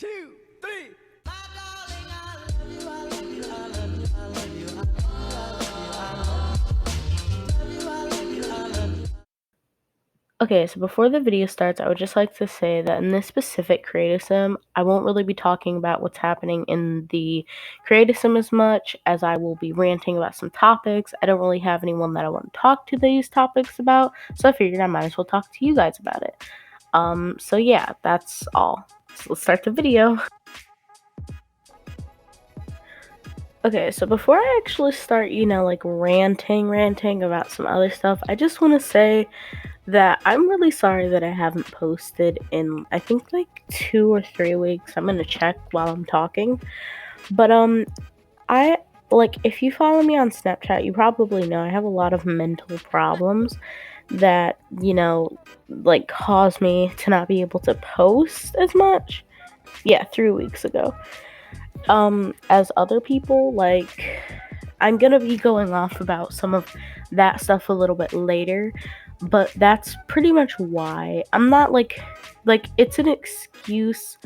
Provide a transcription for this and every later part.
2, 3. Okay, so before the video starts, I would just like to say that in this specific creative sim, I won't really be talking about what's happening in the creative sim as much as I will be ranting about some topics. I don't really have anyone that I want to talk to these topics about, so I figured I might as well talk to you guys about it. So yeah, that's all. So let's start the video. Okay, so before I actually start, like ranting about some other stuff, I just want to say that I'm really sorry that I haven't posted in I think like 2 or 3 weeks. I'm gonna check while I'm talking. But I like if you follow me on Snapchat, you probably know I have a lot of mental problems that, like cause me to not be able to post as much. Yeah, 3 weeks ago. As other people, like I'm gonna be going off about some of that stuff a little bit later, but that's pretty much why. I'm not like it's an excuse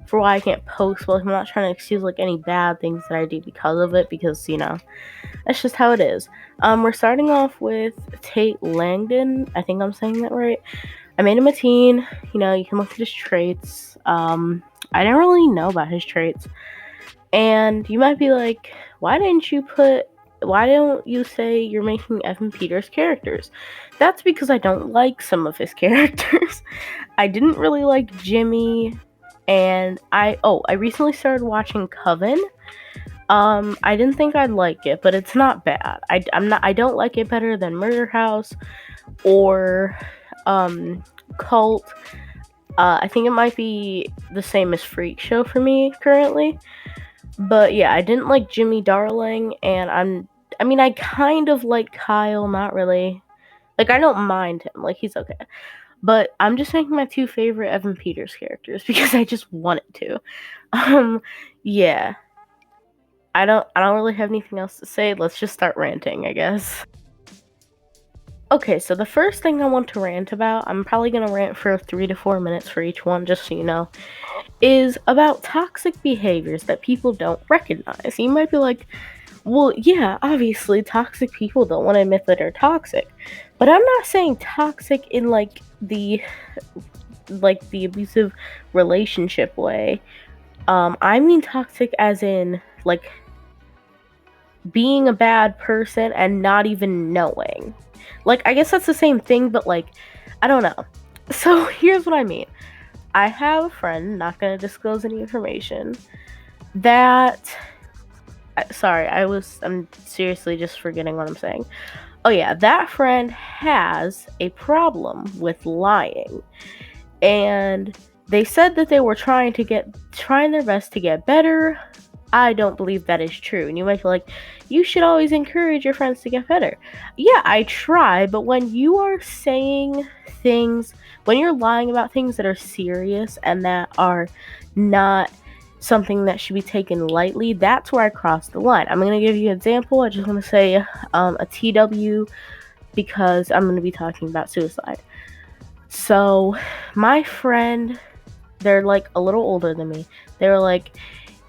for why I can't post. Well, I'm not trying to excuse like any bad things that I do because of it, because that's just how it is. We're starting off with Tate Langdon. I think I'm saying that right. I made him a teen. You can look at his traits. I didn't really know about his traits. And you might be like, why don't you say you're making Evan Peters characters? That's because I don't like some of his characters. I didn't really like Jimmy, and I recently started watching Coven. I didn't think I'd like it, but it's not bad. I don't like it better than Murder House or Cult. I think it might be the same as Freak Show for me currently. But yeah, I didn't like Jimmy Darling, and I kind of like Kyle, not really. Like, I don't mind him, like, he's okay. But I'm just making my 2 favorite Evan Peters characters because I just wanted to. Yeah. I don't really have anything else to say. Let's just start ranting, I guess. Okay, so the first thing I want to rant about, I'm probably gonna rant for 3 to 4 minutes for each one, just so you know, is about toxic behaviors that people don't recognize. You might be like, well, yeah, obviously toxic people don't want to admit that they're toxic. But I'm not saying toxic in like the abusive relationship way. I mean toxic as in like being a bad person and not even knowing. Like, I guess that's the same thing, but like, I don't know. So here's what I mean. I have a friend, not gonna disclose any information, that I'm seriously just forgetting what I'm saying. Oh yeah, that friend has a problem with lying. And they said that they were trying their best to get better. I don't believe that is true. And you might be like, you should always encourage your friends to get better. Yeah, I try, but when you are saying things, when you're lying about things that are serious and that are not something that should be taken lightly, that's where I cross the line. I'm going to give you an example. I just want to say a TW because I'm going to be talking about suicide. So, my friend, they're like a little older than me. They were like,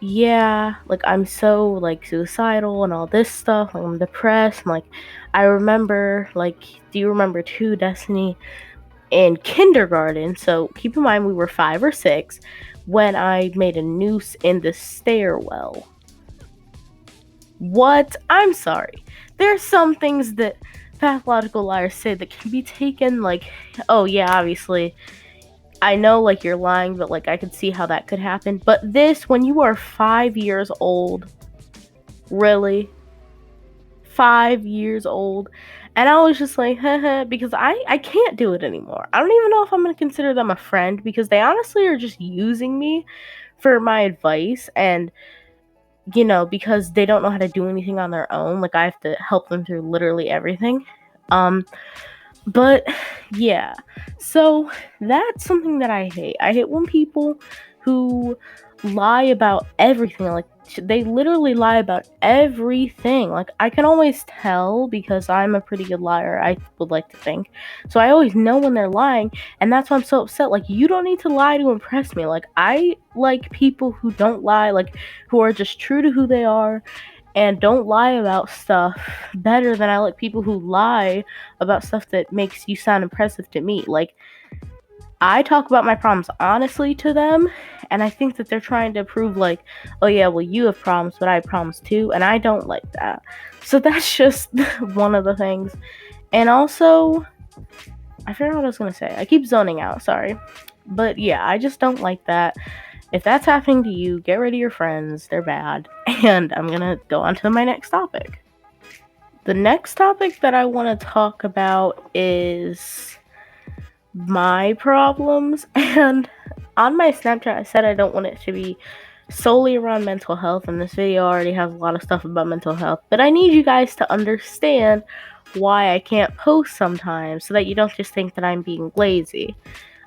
yeah, like I'm so like suicidal and all this stuff. Like I'm depressed. And, like I remember, like, do you remember too, Destiny, in kindergarten? So keep in mind we were 5 or 6 when I made a noose in the stairwell. What? I'm sorry. There's some things that pathological liars say that can be taken like, oh yeah, obviously I know like you're lying, but like I could see how that could happen. But this, when you are 5 years old, really? 5 years old? And I was just like, haha, because I can't do it anymore. I don't even know if I'm going to consider them a friend because they honestly are just using me for my advice, and because they don't know how to do anything on their own. Like I have to help them through literally everything. But yeah, so that's something that I hate. I hate when people who lie about everything. Like, they literally lie about everything. Like, I can always tell because I'm a pretty good liar, I would like to think. So I always know when they're lying, and that's why I'm so upset. Like, you don't need to lie to impress me. Like, I like people who don't lie, like, who are just true to who they are and don't lie about stuff better than I like people who lie about stuff that makes you sound impressive to me. Like, I talk about my problems honestly to them, and I think that they're trying to prove, like, oh yeah, well, you have problems, but I have problems too, and I don't like that. So that's just one of the things. And also, I forgot what I was gonna say. I keep zoning out, sorry. But yeah, I just don't like that. If that's happening to you, get rid of your friends, they're bad. And I'm gonna go on to my next topic. The next topic that I want to talk about is my problems. And on my Snapchat, I said I don't want it to be solely around mental health, and this video already has a lot of stuff about mental health, but I need you guys to understand why I can't post sometimes so that you don't just think that I'm being lazy.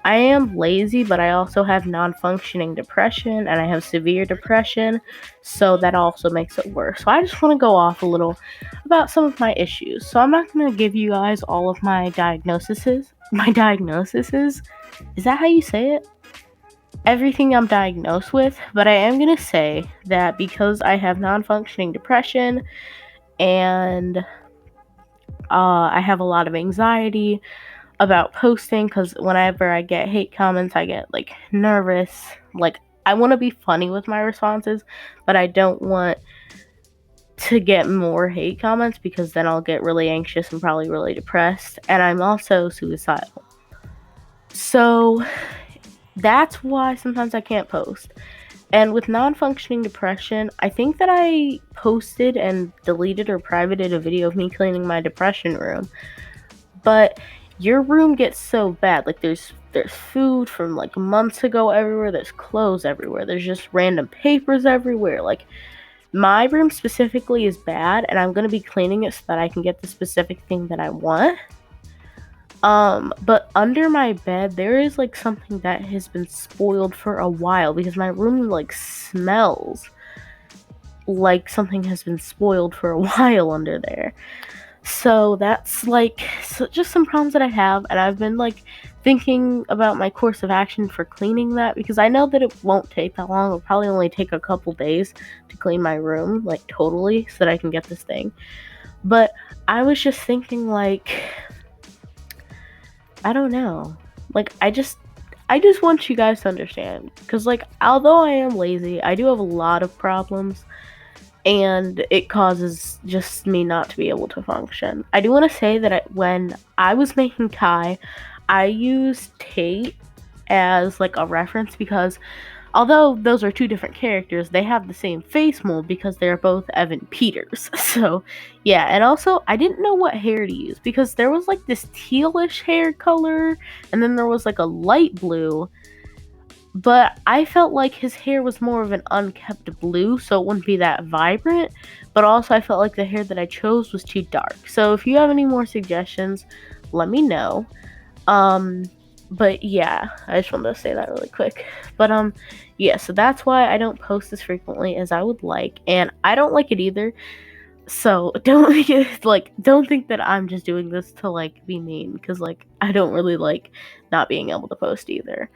I am lazy, but I also have non-functioning depression, and I have severe depression, so that also makes it worse. So I just want to go off a little about some of my issues. So I'm not going to give you guys all of my diagnoses. My diagnoses? Is that how you say it? Everything I'm diagnosed with, but I am going to say that because I have non-functioning depression and I have a lot of anxiety about posting, because whenever I get hate comments, I get like nervous. Like, I want to be funny with my responses, but I don't want to get more hate comments because then I'll get really anxious and probably really depressed, and I'm also suicidal. So that's why sometimes I can't post. And with non-functioning depression, I think that I posted and deleted or privated a video of me cleaning my depression room. But your room gets so bad. Like, there's food from like months ago everywhere. There's clothes everywhere. There's just random papers everywhere. Like, my room specifically is bad, and I'm gonna be cleaning it so that I can get the specific thing that I want. But under my bed, there is like something that has been spoiled for a while because my room like smells like something has been spoiled for a while under there. So that's like just some problems that I have, and I've been like thinking about my course of action for cleaning that, because I know that it won't take that long. It'll probably only take a couple days to clean my room, like totally, so that I can get this thing. But I was just thinking, like, I don't know. Like, I just want you guys to understand, because like, although I am lazy, I do have a lot of problems, and it causes just me not to be able to function. I do want to say that when I was making Kai, I used Tate as like a reference, because although those are two different characters, they have the same face mold because they're both Evan Peters. So yeah, and also I didn't know what hair to use because there was like this tealish hair color, and then there was like a light blue, but I felt like his hair was more of an unkept blue, so it wouldn't be that vibrant, but also I felt like the hair that I chose was too dark. So if you have any more suggestions, let me know. But yeah, I just wanted to say that really quick. But yeah, so that's why I don't post as frequently as I would like, and I don't like it either. So don't think that I'm just doing this to like be mean, because like I don't really like not being able to post either.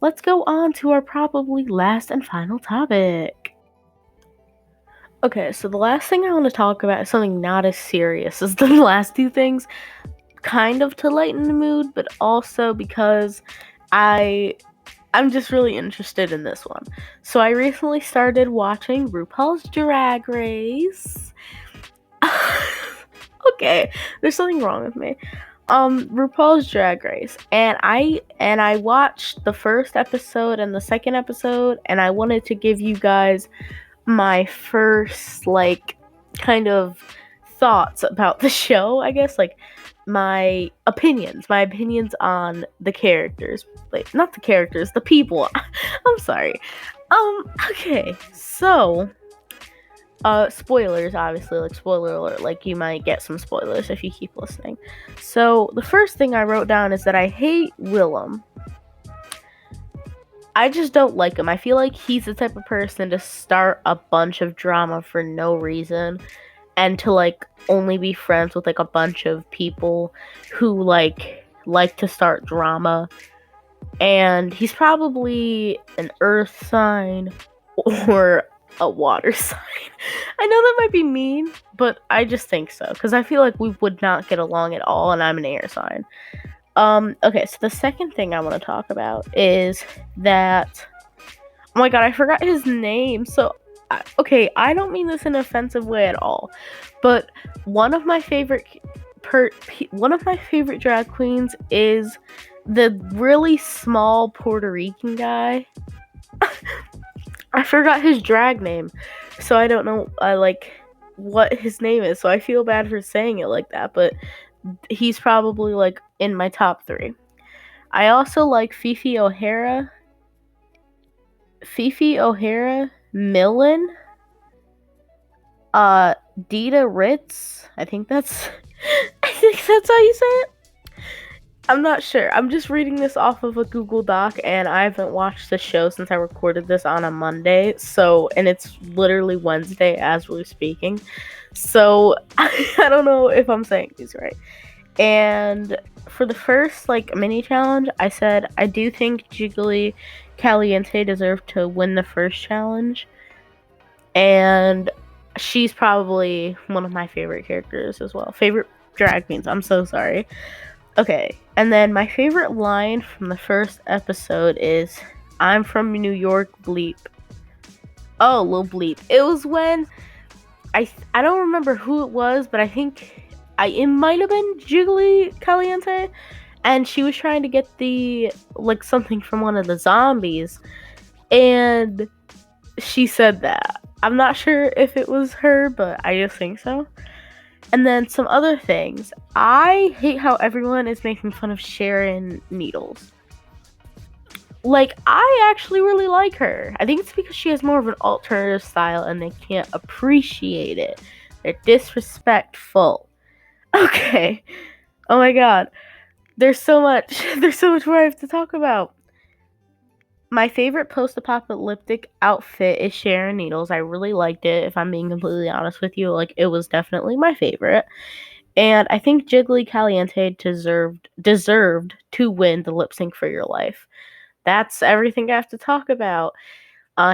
Let's go on to our probably last and final topic. Okay, so the last thing I want to talk about is something not as serious as the last two things, kind of to lighten the mood, but also because I'm just really interested in this one. So I recently started watching RuPaul's Drag Race. Okay, there's something wrong with me. RuPaul's Drag Race, and I watched the first episode and the second episode, and I wanted to give you guys my first like kind of thoughts about the show, I guess, like my opinions on the characters. Wait, not the characters, the people. I'm sorry. Okay, so spoilers, obviously, like, spoiler alert, like, you might get some spoilers if you keep listening. So the first thing I wrote down is that I hate Willem. I just don't like him. I feel like he's the type of person to start a bunch of drama for no reason and to like only be friends with like a bunch of people who like to start drama. And he's probably an earth sign or a water sign. I know that might be mean, but I just think so because I feel like we would not get along at all, and I'm an air sign. Okay, so the second thing I want to talk about is that, oh my god, I forgot his name. So, okay, I don't mean this in an offensive way at all, but one of my favorite drag queens is the really small Puerto Rican guy. I forgot his drag name, so I don't know like what his name is. So I feel bad for saying it like that, but he's probably like in my top 3. I also like Fifi O'Hara, Millen, Dita Ritz. I think that's how you say it. I'm not sure. I'm just reading this off of a Google Doc, and I haven't watched the show since I recorded this on a Monday. So, and it's literally Wednesday as we're speaking. So, I don't know if I'm saying these right. And for the first like mini challenge, I said I do think Jiggly Caliente deserved to win the first challenge, and she's probably one of my favorite characters as well. Favorite drag queens. I'm so sorry. Okay, and then my favorite line from the first episode is, "I'm from New York, bleep." Oh, Lil Bleep. It was when I don't remember who it was, but I think it might have been Jiggly Caliente, and she was trying to get the like something from one of the zombies, and she said that. I'm not sure if it was her, but I just think so. And then some other things. I hate how everyone is making fun of Sharon Needles. Like, I actually really like her. I think it's because she has more of an alternative style and they can't appreciate it. They're disrespectful. Okay. Oh my god. There's so much more I have to talk about. My favorite post-apocalyptic outfit is Sharon Needles. I really liked it, if I'm being completely honest with you. Like, it was definitely my favorite. And I think Jiggly Caliente deserved to win the lip sync for your life. That's everything I have to talk about.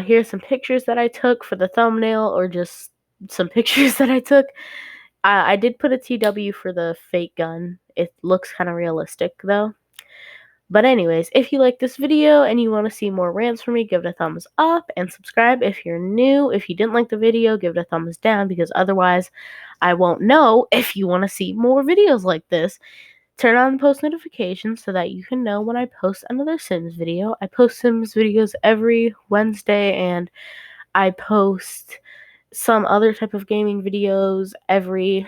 Here's some pictures that I took for the thumbnail, or just some pictures that I took. I did put a TW for the fake gun. It looks kind of realistic, though. But anyways, if you like this video and you want to see more rants from me, give it a thumbs up and subscribe if you're new. If you didn't like the video, give it a thumbs down, because otherwise I won't know if you want to see more videos like this. Turn on post notifications so that you can know when I post another Sims video. I post Sims videos every Wednesday, and I post some other type of gaming videos every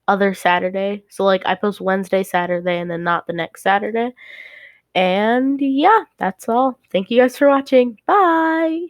other Saturday. So like I post Wednesday, Saturday, and then not the next Saturday. And yeah, that's all. Thank you guys for watching. Bye!